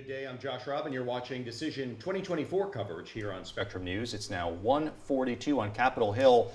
Good day, I'm Josh Robb, and you're watching Decision 2024 coverage here on Spectrum News. It's now 1:42 on Capitol Hill.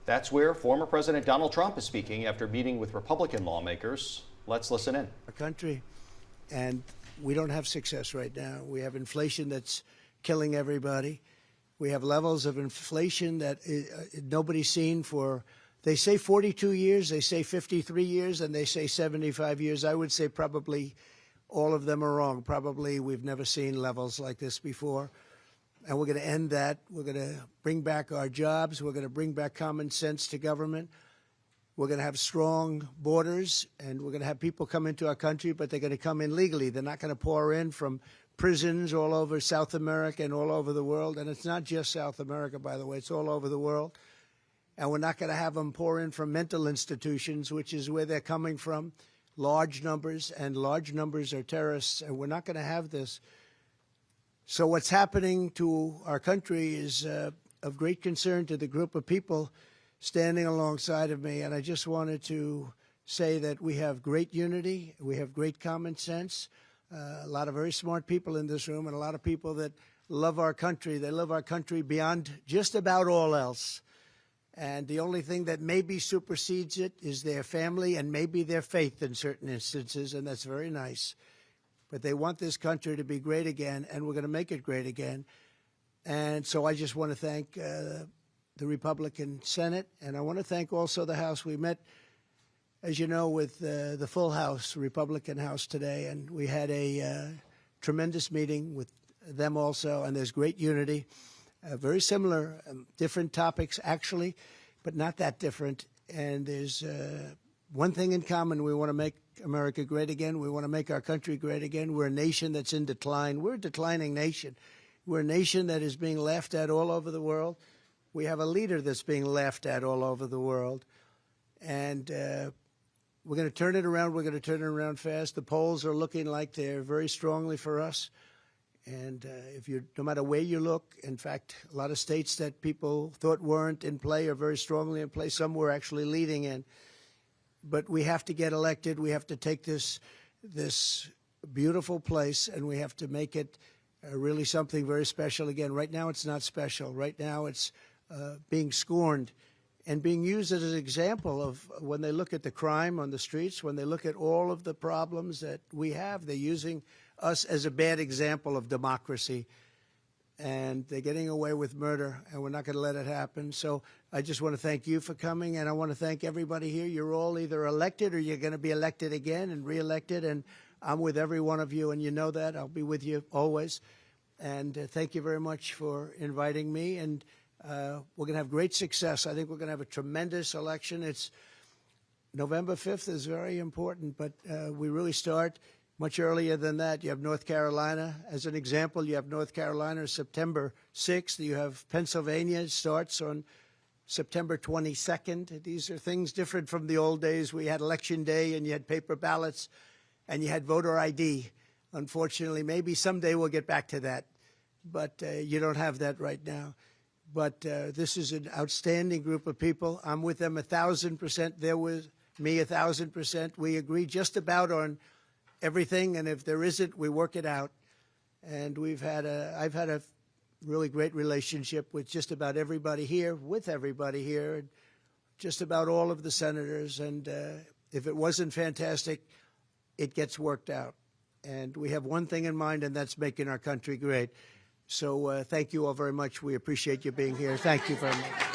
That's where former President Donald Trump is speaking after meeting with Republican lawmakers. Let's listen in. Our country, and we don't have success right now. We have inflation that's killing everybody. We have levels of inflation that nobody's seen for, they say 42 years, they say 53 years, and they say 75 years. I would say probably all of them are wrong. Probably we've never seen levels like this before. And we're going to end that. We're going to bring back our jobs. We're going to bring back common sense to government. We're going to have strong borders, and we're going to have people come into our country, but they're going to come in legally. They're not going to pour in from prisons all over South America and all over the world. And it's not just South America, by the way. It's all over the world. And we're not going to have them pour in from mental institutions, which is where they're coming from. Large numbers, and large numbers are terrorists, and we're not going to have this. So what's happening to our country is of great concern to the group of people standing alongside of me, and I just wanted to say that we have great unity, we have great common sense, a lot of very smart people in this room, and a lot of people that love our country. They love our country beyond just about all else. And the only thing that maybe supersedes it is their family and maybe their faith in certain instances, and that's very nice. But they want this country to be great again, and we're going to make it great again. And so I just want to thank the Republican Senate, and I want to thank also the House. We met, as you know, with the full House, Republican House today, and we had a tremendous meeting with them also, and there's great unity. Very similar, different topics actually, but not that different. And there's one thing in common. We want to make America great again. We want to make our country great again. We're a nation that's in decline. We're a declining nation. We're a nation that is being laughed at all over the world. We have a leader that's being laughed at all over the world. And we're going to turn it around. We're going to turn it around fast. The polls are looking like they're very strongly for us. And no matter where you look, in fact, a lot of states that people thought weren't in play are very strongly in play. Some were actually leading in. But we have to get elected. We have to take this beautiful place, and we have to make it really something very special again. Right now, it's not special. Right now, it's being scorned and being used as an example of when they look at the crime on the streets, when they look at all of the problems that we have, they're using us as a bad example of democracy, and they're getting away with murder, and we're not going to let it happen. So I just want to thank you for coming, and I want to thank everybody here. You're all either elected or you're going to be elected again and reelected, and I'm with every one of you, and you know that. I'll be with you always. And thank you very much for inviting me, and we're going to have great success. I think we're going to have a tremendous election. It's November 5th is very important, but we really start much earlier than that. You have North Carolina. As an example, you have North Carolina September 6th. You have Pennsylvania starts on September 22nd. These are things different from the old days. We had Election Day, and you had paper ballots, and you had voter ID. Unfortunately, maybe someday we'll get back to that, but you don't have that right now. But this is an outstanding group of people. I'm with them 1,000%. They're with me 1,000%. We agree just about on everything, and if there isn't, we work it out. And I've had a really great relationship with just about everybody here, and just about all of the senators. And if it wasn't fantastic, it gets worked out. And we have one thing in mind, and that's making our country great. So thank you all very much. We appreciate you being here. Thank you very much.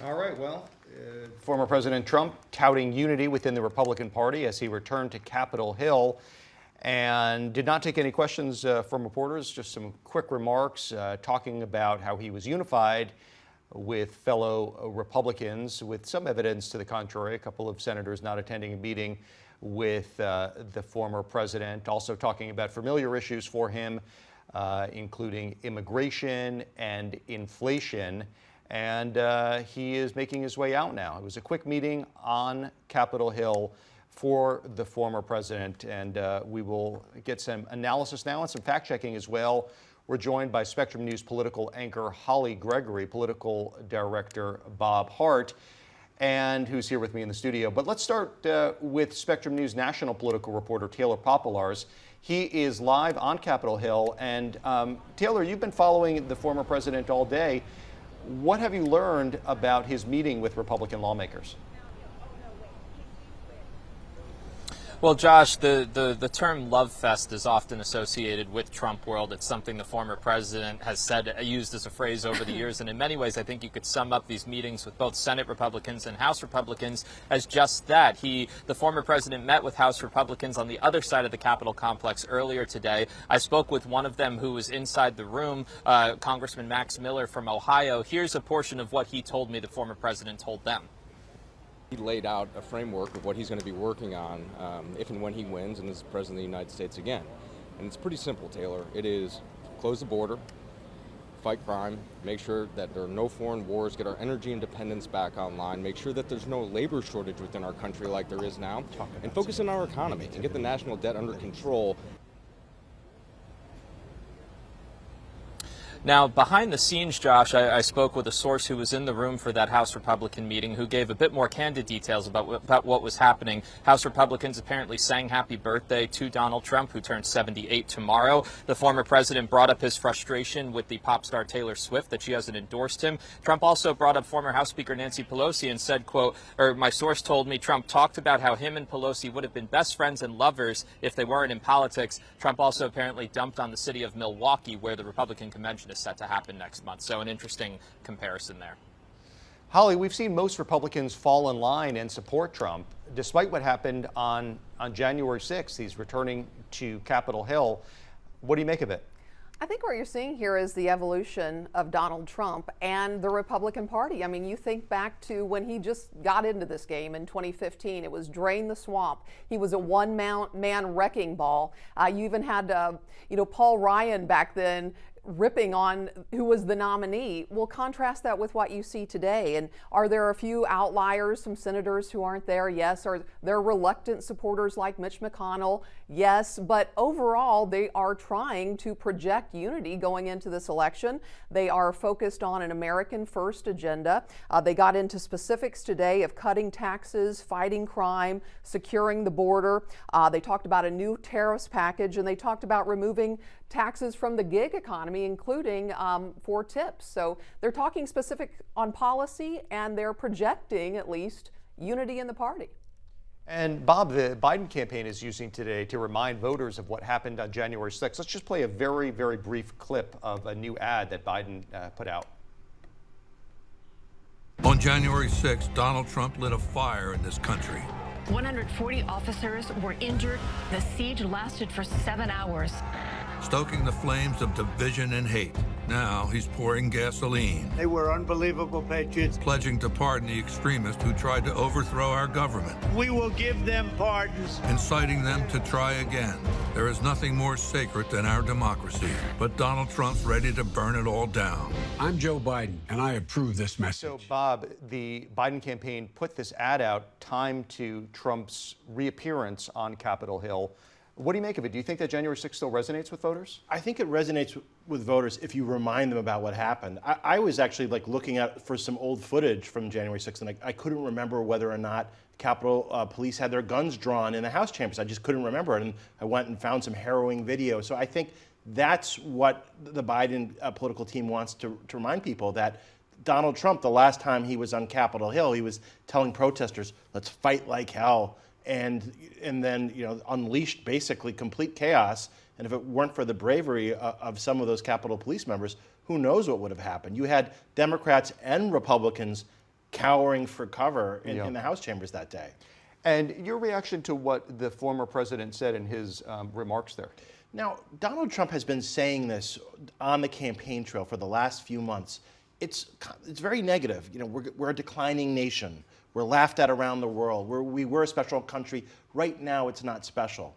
All right, former President Trump touting unity within the Republican Party as he returned to Capitol Hill and did not take any questions from reporters, just some quick remarks talking about how he was unified with fellow Republicans, with some evidence to the contrary, a couple of senators not attending a meeting with the former president, also talking about familiar issues for him, including immigration and inflation. And he is making his way out now. It was a quick meeting on Capitol Hill for the former president, and we will get some analysis now and some fact-checking as well We're joined by Spectrum News political anchor Holly Gregory, political director Bob Hart, and who's here with me in the studio. But let's start with Spectrum News national political reporter Taylor Popolars. He is live on Capitol Hill. And Taylor, you've been following the former president all day. What have you learned about his meeting with Republican lawmakers? Well, Josh, the term love fest is often associated with Trump world. It's something the former president has said, used as a phrase over the years. And in many ways, I think you could sum up these meetings with both Senate Republicans and House Republicans as just that. The former president met with House Republicans on the other side of the Capitol complex earlier today. I spoke with one of them who was inside the room, Congressman Max Miller from Ohio. Here's a portion of what he told me the former president told them. He laid out a framework of what he's going to be working on if and when he wins and is president of the United States again. And it's pretty simple, Taylor. It is close the border, fight crime, make sure that there are no foreign wars, get our energy independence back online, make sure that there's no labor shortage within our country like there is now, and focus on our economy and get the national debt under control. Now, behind the scenes, Josh, I spoke with a source who was in the room for that House Republican meeting who gave a bit more candid details about what was happening. House Republicans apparently sang happy birthday to Donald Trump, who turns 78 tomorrow. The former president brought up his frustration with the pop star Taylor Swift, that she hasn't endorsed him. Trump also brought up former House Speaker Nancy Pelosi and said, quote, or my source told me Trump talked about how him and Pelosi would have been best friends and lovers if they weren't in politics. Trump also apparently dumped on the city of Milwaukee, where the Republican convention is set to happen next month. So an interesting comparison there. Holly, we've seen most Republicans fall in line and support Trump, despite what happened on January 6th. He's returning to Capitol Hill. What do you make of it? I think what you're seeing here is the evolution of Donald Trump and the Republican Party. I mean, you think back to when he just got into this game in 2015. It was drain the swamp. He was a one-man wrecking ball. You even had, Paul Ryan back then ripping on who was the nominee. We'll contrast that with what you see today. And are there a few outliers, some senators who aren't there? Yes. Are there reluctant supporters like Mitch McConnell? Yes. But overall, they are trying to project unity going into this election. They are focused on an American first agenda. They got into specifics today of cutting taxes, fighting crime, securing the border. They talked about a new tariffs package, and they talked about removing taxes from the gig economy, including for tips. So they're talking specific on policy, and they're projecting at least unity in the party. And Bob, the Biden campaign is using today to remind voters of what happened on January 6th. Let's just play a very, very brief clip of a new ad that Biden put out. On January 6th, Donald Trump lit a fire in this country. 140 officers were injured. The siege lasted for 7 hours. Stoking the flames of division and hate. Now he's pouring gasoline. They were unbelievable patriots. Pledging to pardon the extremists who tried to overthrow our government. We will give them pardons. Inciting them to try again. There is nothing more sacred than our democracy. But Donald Trump's ready to burn it all down. I'm Joe Biden, and I approve this message. So, Bob, the Biden campaign put this ad out timed to Trump's reappearance on Capitol Hill. What do you make of it? Do you think that January 6th still resonates with voters? I think it resonates with voters if you remind them about what happened. I was actually looking at for some old footage from January 6th, and I couldn't remember whether or not Capitol Police had their guns drawn in the House chambers. I just couldn't remember it, and I went and found some harrowing video. So I think that's what the Biden political team wants to remind people, that Donald Trump, the last time he was on Capitol Hill, he was telling protesters, let's fight like hell. And then unleashed basically complete chaos. And if it weren't for the bravery of some of those Capitol Police members, who knows what would have happened? You had Democrats and Republicans cowering for cover in the House chambers that day. And your reaction to what the former president said in his remarks there? Now, Donald Trump has been saying this on the campaign trail for the last few months. It's very negative. We're a declining nation. We're laughed at around the world. We were a special country. Right now, it's not special.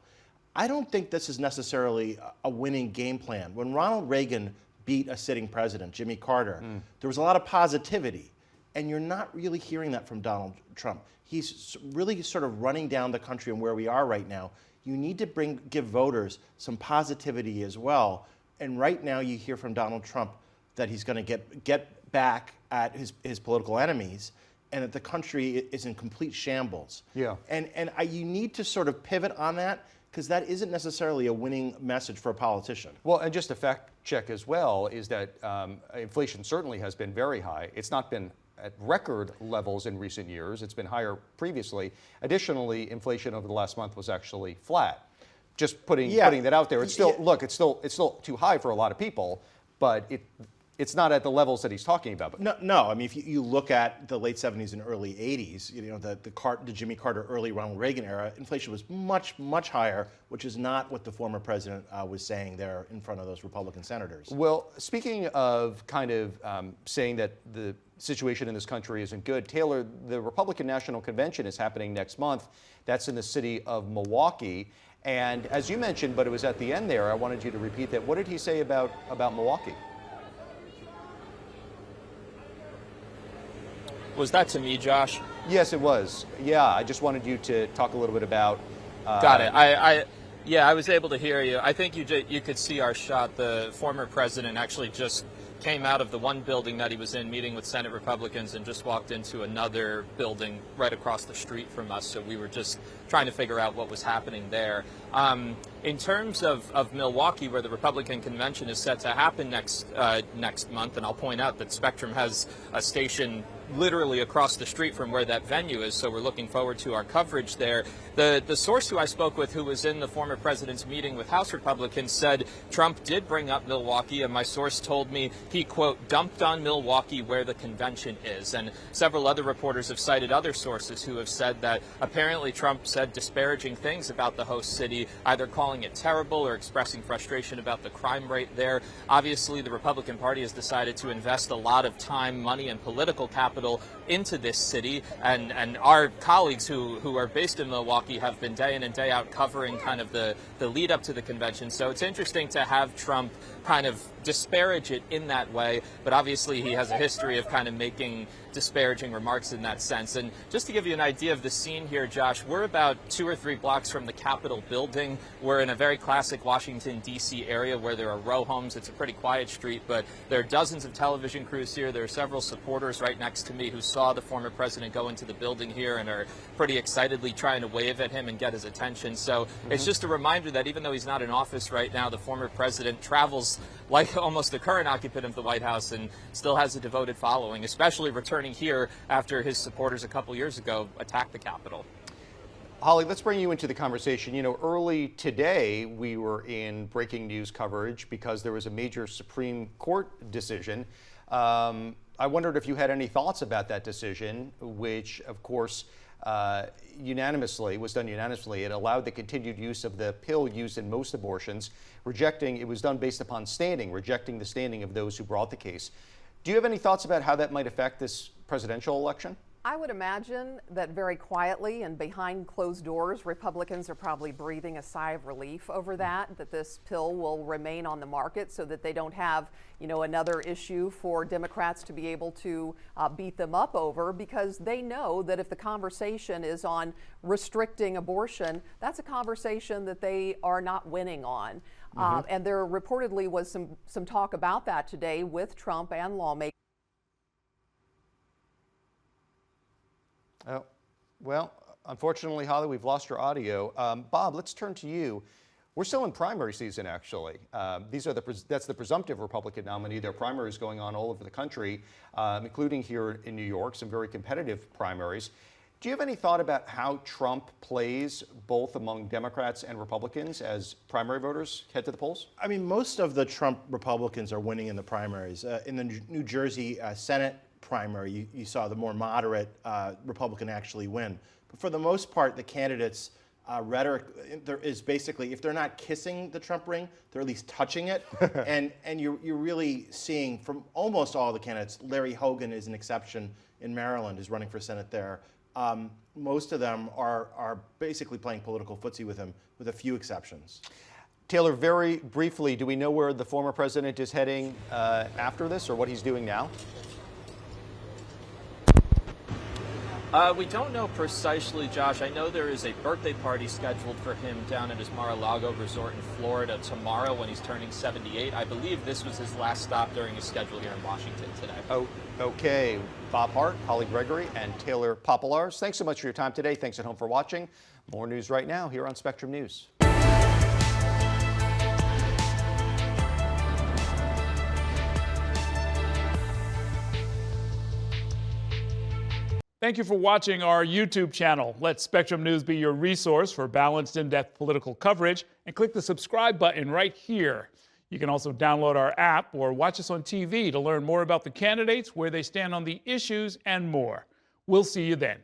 I don't think this is necessarily a winning game plan. When Ronald Reagan beat a sitting president, Jimmy Carter, there was a lot of positivity. And you're not really hearing that from Donald Trump. He's really sort of running down the country and where we are right now. You need to give voters some positivity as well. And right now you hear from Donald Trump that he's going to get back at his political enemies, and that the country is in complete shambles. Yeah. And you need to sort of pivot on that, because that isn't necessarily a winning message for a politician. Well, and just a fact check as well is that inflation certainly has been very high. It's not been at record levels in recent years. It's been higher previously. Additionally, inflation over the last month was actually flat. Just putting that out there. It's still look. It's still too high for a lot of people, but it's not at the levels that he's talking about. But No. I mean, if you look at the late 70s and early 80s, the Jimmy Carter, early Ronald Reagan era, inflation was much higher, which is not what the former president was saying there in front of those Republican senators. Well, speaking of kind of saying that the situation in this country isn't good, Taylor, the Republican National Convention is happening next month. That's in the city of Milwaukee. And as you mentioned, but it was at the end there, I wanted you to repeat that. What did he say about Milwaukee? Was that to me, Josh? Yes, it was. Yeah, I just wanted you to talk a little bit about. Got it. I was able to hear you. I think you could see our shot. The former president actually just came out of the one building that he was in, meeting with Senate Republicans, and just walked into another building right across the street from us. So we were just trying to figure out what was happening there. In terms of Milwaukee, where the Republican convention is set to happen next month, and I'll point out that Spectrum has a station literally across the street from where that venue is, so we're looking forward to our coverage there. The source who I spoke with, who was in the former president's meeting with House Republicans, said Trump did bring up Milwaukee, and my source told me he, quote, dumped on Milwaukee where the convention is. And several other reporters have cited other sources who have said that apparently Trump said disparaging things about the host city, either calling it terrible or expressing frustration about the crime rate there. Obviously, the Republican Party has decided to invest a lot of time, money, and political capital into this city, and our colleagues who are based in Milwaukee have been day in and day out covering kind of the lead up to the convention. So it's interesting to have Trump kind of disparage it in that way, but obviously he has a history of kind of making disparaging remarks in that sense. And just to give you an idea of the scene here, Josh, we're about 2 or 3 blocks from the Capitol building. We're in a very classic Washington, D.C. area where there are row homes. It's a pretty quiet street, but there are dozens of television crews here. There are several supporters right next to me who saw the former president go into the building here and are pretty excitedly trying to wave at him and get his attention. So it's just a reminder that even though he's not in office right now, the former president travels like almost the current occupant of the White House and still has a devoted following, especially returning here after his supporters a couple years ago attacked the Capitol. Holly, let's bring you into the conversation. You know, early today we were in breaking news coverage because there was a major Supreme Court decision. I wondered if you had any thoughts about that decision, which, of course, was done unanimously. It allowed the continued use of the pill used in most abortions. It was done based upon standing, rejecting the standing of those who brought the case. Do you have any thoughts about how that might affect this presidential election? I would imagine that very quietly and behind closed doors, Republicans are probably breathing a sigh of relief over that this pill will remain on the market so that they don't have, another issue for Democrats to be able to beat them up over, because they know that if the conversation is on restricting abortion, that's a conversation that they are not winning on. And there reportedly was some talk about that today with Trump and lawmakers. Oh, well, unfortunately, Holly, we've lost your audio. Bob, let's turn to you. We're still in primary season, actually. That's the presumptive Republican nominee. There are primaries going on all over the country, including here in New York, some very competitive primaries. Do you have any thought about how Trump plays both among Democrats and Republicans as primary voters head to the polls? I mean, most of the Trump Republicans are winning in the primaries. In the New Jersey Senate primary, you saw the more moderate Republican actually win. But for the most part, the candidates' rhetoric there is basically, if they're not kissing the Trump ring, they're at least touching it. and you're really seeing from almost all the candidates, Larry Hogan is an exception in Maryland, is running for Senate there. Most of them are basically playing political footsie with him, with a few exceptions. Taylor, very briefly, do we know where the former president is heading after this, or what he's doing now? We don't know precisely, Josh. I know there is a birthday party scheduled for him down at his Mar-a-Lago resort in Florida tomorrow when he's turning 78. I believe this was his last stop during his schedule here in Washington today. Oh, okay. Bob Hart, Holly Gregory, and Taylor Popolars, thanks so much for your time today. Thanks at home for watching. More news right now here on Spectrum News. Thank you for watching our YouTube channel. Let Spectrum News be your resource for balanced, in-depth political coverage, and click the subscribe button right here. You can also download our app or watch us on TV to learn more about the candidates, where they stand on the issues, and more. We'll see you then.